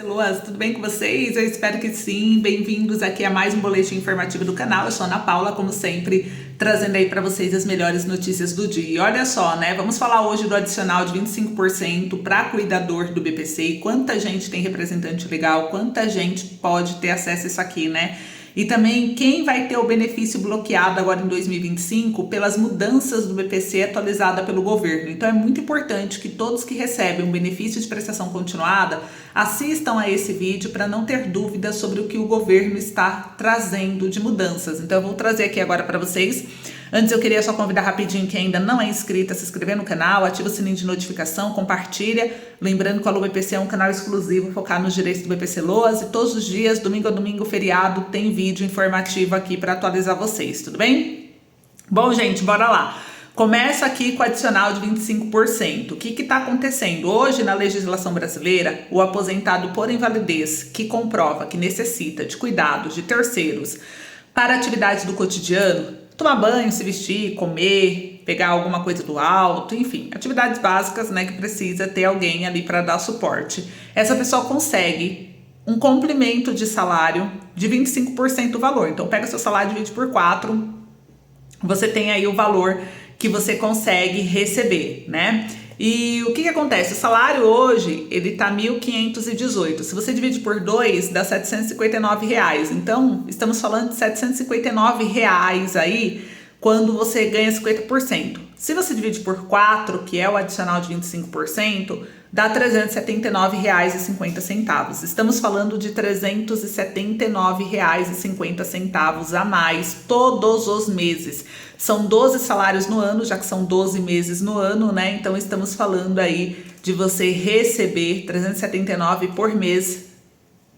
Luas, tudo bem com vocês? Eu espero que sim. Bem-vindos aqui a mais um boletim informativo do canal. Eu sou a Ana Paula, como sempre, trazendo aí para vocês as melhores notícias do dia. E olha só, né? Vamos falar hoje do adicional de 25% para cuidador do BPC e quanta gente tem representante legal, quanta gente pode ter acesso a isso aqui, né? E também quem vai ter o benefício bloqueado agora em 2025 pelas mudanças do BPC atualizada pelo governo. Então é muito importante que todos que recebem um benefício de prestação continuada assistam a esse vídeo para não ter dúvidas sobre o que o governo está trazendo de mudanças. Então eu vou trazer aqui agora para vocês. Antes eu queria só convidar rapidinho quem ainda não é inscrito a se inscrever no canal, ativa o sininho de notificação, compartilha. Lembrando que o Alô BPC é um canal exclusivo focado nos direitos do BPC Loas e todos os dias, domingo a domingo, feriado, tem vídeo informativo aqui para atualizar vocês, tudo bem? Bom, gente, bora lá. Começa aqui com o adicional de 25%. O que está acontecendo? Hoje, na legislação brasileira, o aposentado por invalidez que comprova que necessita de cuidados de terceiros para atividades do cotidiano, tomar banho, se vestir, comer, pegar alguma coisa do alto, enfim, atividades básicas, né, que precisa ter alguém ali para dar suporte. Essa pessoa consegue um complemento de salário de 25% do valor. Então, pega seu salário e divide por 4, você tem aí o valor que você consegue receber, né? E o que acontece? O salário hoje, ele tá R$ 1.518. Se você divide por 2, dá R$ 759 reais. Então, estamos falando de R$ 759 reais aí, quando você ganha 50%. Se você divide por 4, que é o adicional de 25%, dá R$ 379,50. Estamos falando de R$ 379,50 a mais todos os meses. São 12 salários no ano, já que são 12 meses no ano, né? Então estamos falando aí de você receber 379 por mês,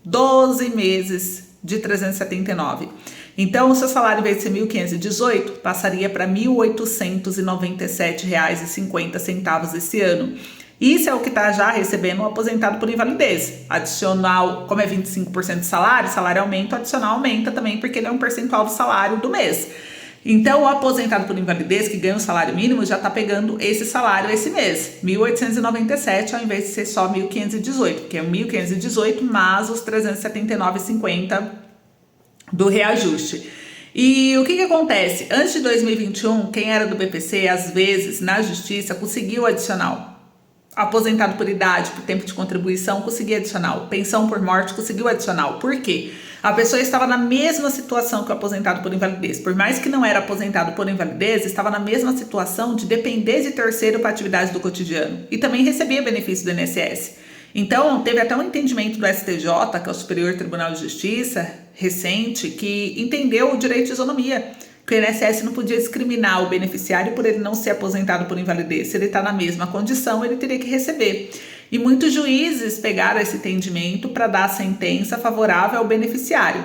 12 meses de 379. Então, o seu salário, em vez de ser 1.518, passaria para R$ 1.897,50 esse ano. Isso é o que está já recebendo o aposentado por invalidez. Adicional, como é 25% de salário, salário aumenta, o adicional aumenta também, porque ele é um percentual do salário do mês. Então, o aposentado por invalidez, que ganha o salário mínimo, já está pegando esse salário esse mês, 1.897, ao invés de ser só 1.518, que é 1.518 mais os 379,50 do reajuste. E o que acontece? Antes de 2021, quem era do BPC, às vezes, na justiça, conseguiu adicional. Aposentado por idade, por tempo de contribuição, conseguia adicional. Pensão por morte, conseguiu adicional. Por quê? A pessoa estava na mesma situação que o aposentado por invalidez. Por mais que não era aposentado por invalidez, estava na mesma situação de depender de terceiro para atividades do cotidiano. E também recebia benefício do INSS. Então, teve até um entendimento do STJ, que é o Superior Tribunal de Justiça, recente, que entendeu o direito de isonomia, que o INSS não podia discriminar o beneficiário por ele não ser aposentado por invalidez. Se ele está na mesma condição, ele teria que receber. E muitos juízes pegaram esse entendimento para dar a sentença favorável ao beneficiário.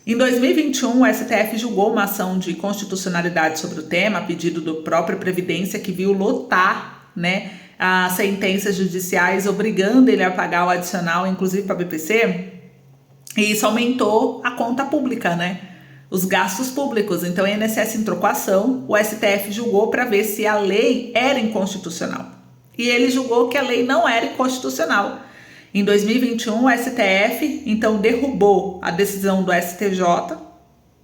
Em 2021, o STF julgou uma ação de constitucionalidade sobre o tema, a pedido do próprio Previdência, que viu lotar, né, as sentenças judiciais obrigando ele a pagar o adicional, inclusive para a BPC, e isso aumentou a conta pública, né? Os gastos públicos. Então, o INSS entrou com a ação, o STF julgou para ver se a lei era inconstitucional. E ele julgou que a lei não era inconstitucional. Em 2021, o STF, então, derrubou a decisão do STJ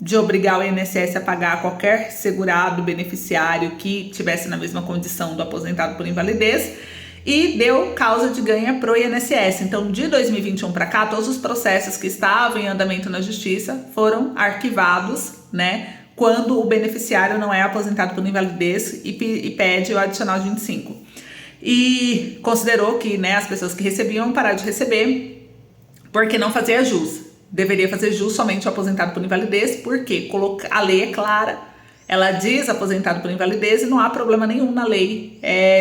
de obrigar o INSS a pagar qualquer segurado beneficiário que tivesse na mesma condição do aposentado por invalidez e deu causa de ganho para o INSS. Então, de 2021 para cá, todos os processos que estavam em andamento na justiça foram arquivados, né, quando o beneficiário não é aposentado por invalidez e pede o adicional de 25. E considerou que, né, as pessoas que recebiam parar de receber porque não fazia jus. Deveria fazer jus somente ao aposentado por invalidez, porque a lei é clara, ela diz aposentado por invalidez e não há problema nenhum na lei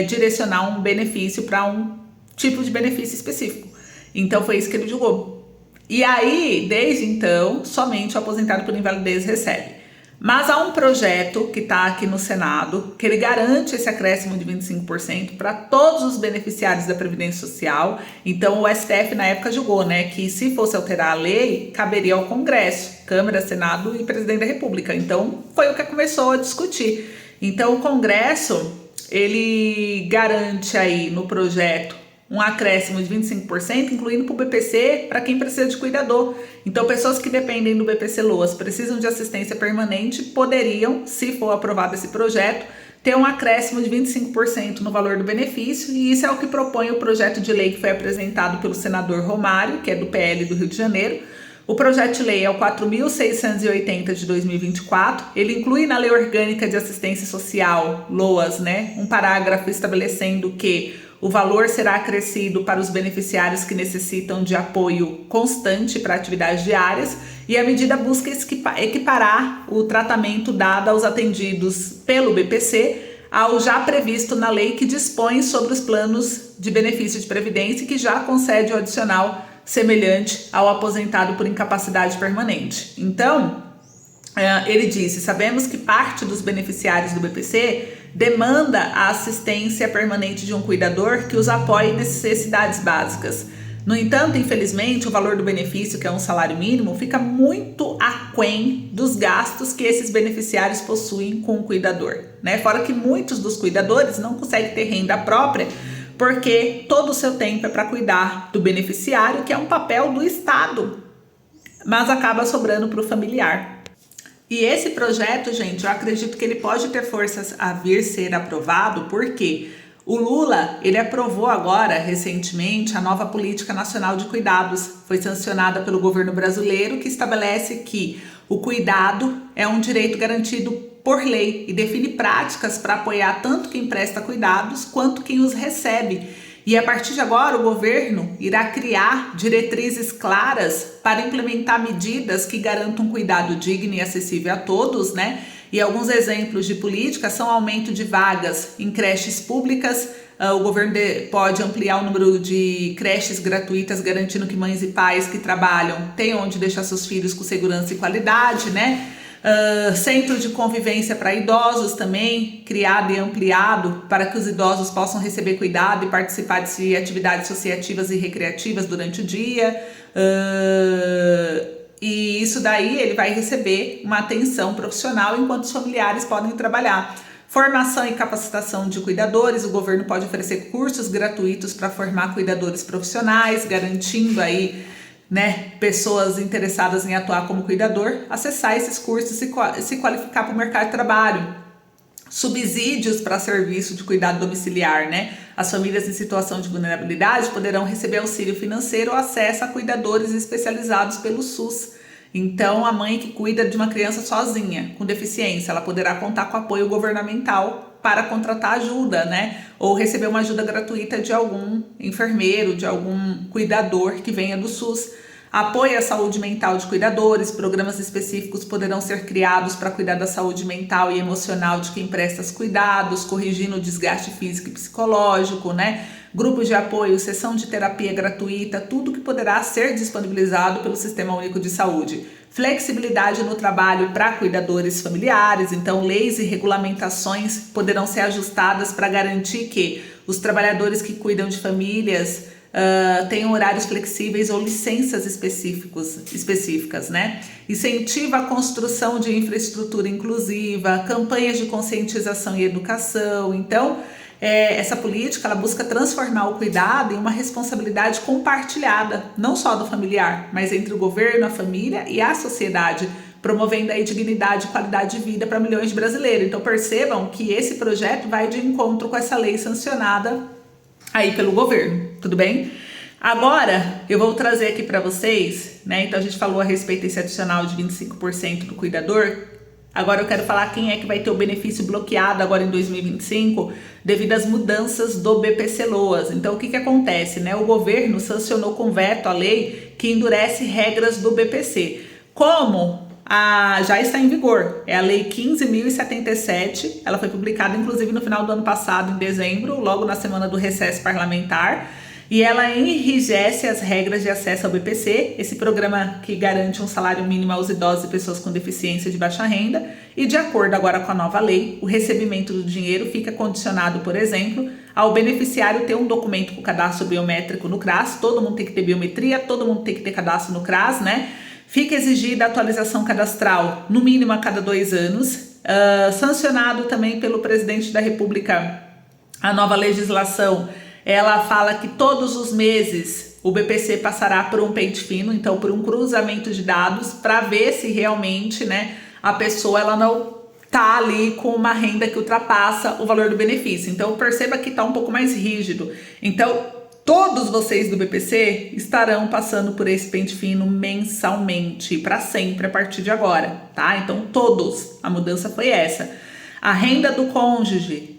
direcionar um benefício para um tipo de benefício específico. Então foi isso que ele julgou. E aí, desde então, somente o aposentado por invalidez recebe. Mas há um projeto que está aqui no Senado, que ele garante esse acréscimo de 25% para todos os beneficiários da Previdência Social. Então o STF na época julgou, né, que se fosse alterar a lei, caberia ao Congresso, Câmara, Senado e Presidente da República. Então foi o que começou a discutir. Então o Congresso, ele garante aí no projeto um acréscimo de 25%, incluindo para o BPC, para quem precisa de cuidador. Então, pessoas que dependem do BPC Loas, precisam de assistência permanente, poderiam, se for aprovado esse projeto, ter um acréscimo de 25% no valor do benefício, e isso é o que propõe o projeto de lei que foi apresentado pelo senador Romário, que é do PL do Rio de Janeiro. O projeto de lei é o 4.680 de 2024, ele inclui na Lei Orgânica de Assistência Social, LOAS, né, um parágrafo estabelecendo que o valor será acrescido para os beneficiários que necessitam de apoio constante para atividades diárias, e a medida busca equiparar o tratamento dado aos atendidos pelo BPC ao já previsto na lei que dispõe sobre os planos de benefício de previdência e que já concede o adicional semelhante ao aposentado por incapacidade permanente. Então, ele disse: sabemos que parte dos beneficiários do BPC demanda a assistência permanente de um cuidador que os apoie em necessidades básicas. No entanto, infelizmente, o valor do benefício, que é um salário mínimo, fica muito aquém dos gastos que esses beneficiários possuem com o cuidador, né? Fora que muitos dos cuidadores não conseguem ter renda própria, porque todo o seu tempo é para cuidar do beneficiário, que é um papel do Estado, mas acaba sobrando para o familiar. E esse projeto, gente, eu acredito que ele pode ter forças a vir ser aprovado, porque o Lula, ele aprovou agora, recentemente, a nova Política Nacional de Cuidados. Foi sancionada pelo governo brasileiro, que estabelece que o cuidado é um direito garantido por lei e define práticas para apoiar tanto quem presta cuidados quanto quem os recebe. E a partir de agora, o governo irá criar diretrizes claras para implementar medidas que garantam um cuidado digno e acessível a todos, né? E alguns exemplos de política são aumento de vagas em creches públicas. O governo pode ampliar o número de creches gratuitas, garantindo que mães e pais que trabalham tenham onde deixar seus filhos com segurança e qualidade, né? Centro de convivência para idosos também, criado e ampliado para que os idosos possam receber cuidado e participar de atividades associativas e recreativas durante o dia. E isso daí ele vai receber uma atenção profissional enquanto os familiares podem trabalhar. Formação e capacitação de cuidadores, o governo pode oferecer cursos gratuitos para formar cuidadores profissionais, garantindo aí, né, pessoas interessadas em atuar como cuidador, acessar esses cursos e se qualificar para o mercado de trabalho. Subsídios para serviço de cuidado domiciliar, né? As famílias em situação de vulnerabilidade poderão receber auxílio financeiro ou acesso a cuidadores especializados pelo SUS. Então, a mãe que cuida de uma criança sozinha, com deficiência, ela poderá contar com apoio governamental para contratar ajuda, né? Ou receber uma ajuda gratuita de algum enfermeiro, de algum cuidador que venha do SUS. Apoio à saúde mental de cuidadores, programas específicos poderão ser criados para cuidar da saúde mental e emocional de quem presta os cuidados, corrigindo o desgaste físico e psicológico, né? Grupos de apoio, sessão de terapia gratuita, tudo que poderá ser disponibilizado pelo Sistema Único de Saúde. Flexibilidade no trabalho para cuidadores familiares, então leis e regulamentações poderão ser ajustadas para garantir que os trabalhadores que cuidam de famílias tenham horários flexíveis ou licenças específicas, né? Incentiva a construção de infraestrutura inclusiva, campanhas de conscientização e educação. Então, essa política ela busca transformar o cuidado em uma responsabilidade compartilhada, não só do familiar, mas entre o governo, a família e a sociedade, promovendo aí dignidade e qualidade de vida para milhões de brasileiros. Então percebam que esse projeto vai de encontro com essa lei sancionada aí pelo governo, tudo bem? Agora eu vou trazer aqui para vocês, né? Então a gente falou a respeito desse adicional de 25% do cuidador. Agora eu quero falar quem é que vai ter o benefício bloqueado agora em 2025 devido às mudanças do BPC Loas. Então o que acontece, né? O governo sancionou com veto a lei que endurece regras do BPC. Como já está em vigor, é a Lei 15.077, ela foi publicada inclusive no final do ano passado, em dezembro, logo na semana do recesso parlamentar, e ela enrijece as regras de acesso ao BPC, esse programa que garante um salário mínimo aos idosos e pessoas com deficiência de baixa renda, e de acordo agora com a nova lei, o recebimento do dinheiro fica condicionado, por exemplo, ao beneficiário ter um documento com cadastro biométrico no CRAS, todo mundo tem que ter biometria, todo mundo tem que ter cadastro no CRAS, né? Fica exigida a atualização cadastral, no mínimo a cada 2 anos, sancionado também pelo presidente da República a nova legislação ela fala que todos os meses o BPC passará por um pente fino, então por um cruzamento de dados, para ver se realmente, né, a pessoa ela não tá ali com uma renda que ultrapassa o valor do benefício. Então perceba que tá um pouco mais rígido. Então todos vocês do BPC estarão passando por esse pente fino mensalmente, para sempre a partir de agora, tá? Então todos, a mudança foi essa. A renda do cônjuge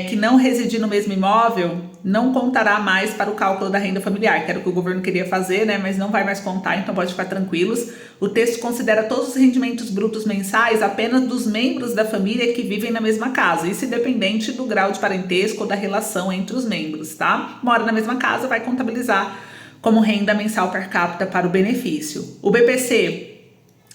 que não residir no mesmo imóvel não contará mais para o cálculo da renda familiar, que era o que o governo queria fazer, né? Mas não vai mais contar, então pode ficar tranquilos. O texto considera todos os rendimentos brutos mensais apenas dos membros da família que vivem na mesma casa, isso independente do grau de parentesco ou da relação entre os membros, tá? Mora na mesma casa, vai contabilizar como renda mensal per capita para o benefício. O BPC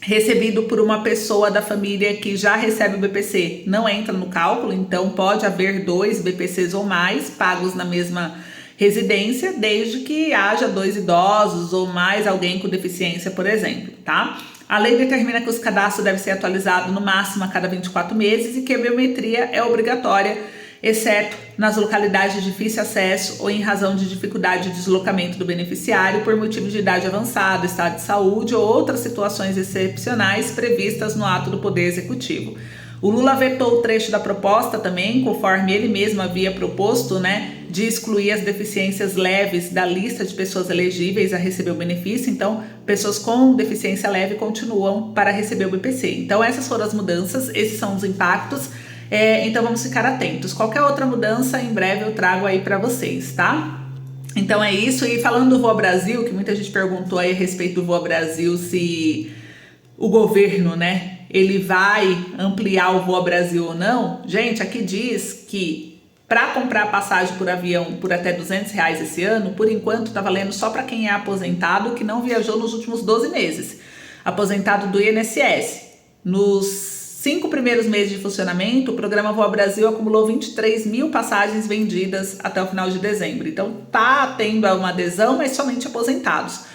recebido por uma pessoa da família que já recebe o BPC não entra no cálculo, então pode haver 2 BPCs ou mais pagos na mesma residência, desde que haja 2 idosos ou mais alguém com deficiência, por exemplo, tá? A lei determina que os cadastros devem ser atualizados no máximo a cada 24 meses e que a biometria é obrigatória, exceto nas localidades de difícil acesso ou em razão de dificuldade de deslocamento do beneficiário por motivo de idade avançada, estado de saúde ou outras situações excepcionais previstas no ato do Poder Executivo. O Lula vetou o trecho da proposta também, conforme ele mesmo havia proposto, né, de excluir as deficiências leves da lista de pessoas elegíveis a receber o benefício. Então, pessoas com deficiência leve continuam para receber o BPC. Então, essas foram as mudanças, esses são os impactos. Então vamos ficar atentos. Qualquer outra mudança em breve eu trago aí para vocês, tá? Então é isso. E falando do Voa Brasil, que muita gente perguntou aí a respeito do Voa Brasil, se o governo, né, ele vai ampliar o Voa Brasil ou não. Gente, aqui diz que para comprar passagem por avião por até R$200 esse ano, por enquanto tá valendo só para quem é aposentado que não viajou nos últimos 12 meses. Aposentado do INSS. Nos 5 primeiros meses de funcionamento, o programa Voa Brasil acumulou 23 mil passagens vendidas até o final de dezembro. Então, tá tendo uma adesão, mas somente aposentados.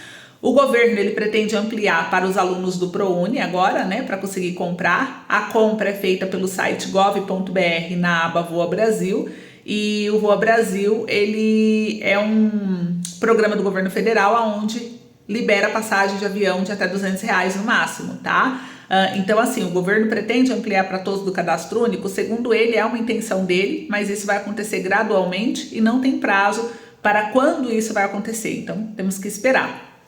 O governo ele pretende ampliar para os alunos do ProUni agora, né, para conseguir comprar. A compra é feita pelo site gov.br na aba Voa Brasil. E o Voa Brasil ele é um programa do governo federal onde libera passagem de avião de até R$200 no máximo, tá? Então, assim, o governo pretende ampliar para todos do cadastro único. Segundo ele, é uma intenção dele, mas isso vai acontecer gradualmente e não tem prazo para quando isso vai acontecer. Então, temos que esperar.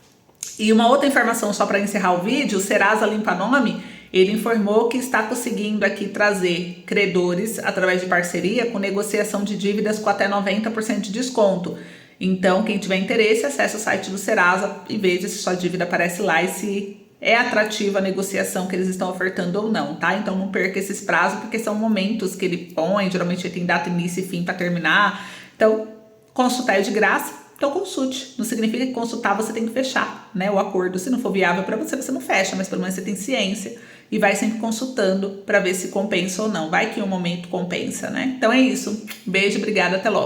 E uma outra informação só para encerrar o vídeo, o Serasa Limpa Nome, ele informou que está conseguindo aqui trazer credores através de parceria com negociação de dívidas com até 90% de desconto. Então, quem tiver interesse, acesse o site do Serasa e veja se sua dívida aparece lá e se é atrativa a negociação que eles estão ofertando ou não, tá? Então não perca esses prazos, porque são momentos que ele põe, geralmente ele tem data início e fim para terminar. Então, consultar é de graça, então consulte. Não significa que consultar você tem que fechar, né? O acordo, se não for viável para você, você não fecha, mas pelo menos você tem ciência e vai sempre consultando para ver se compensa ou não. Vai que em um momento compensa, né? Então é isso. Beijo, obrigada, até logo.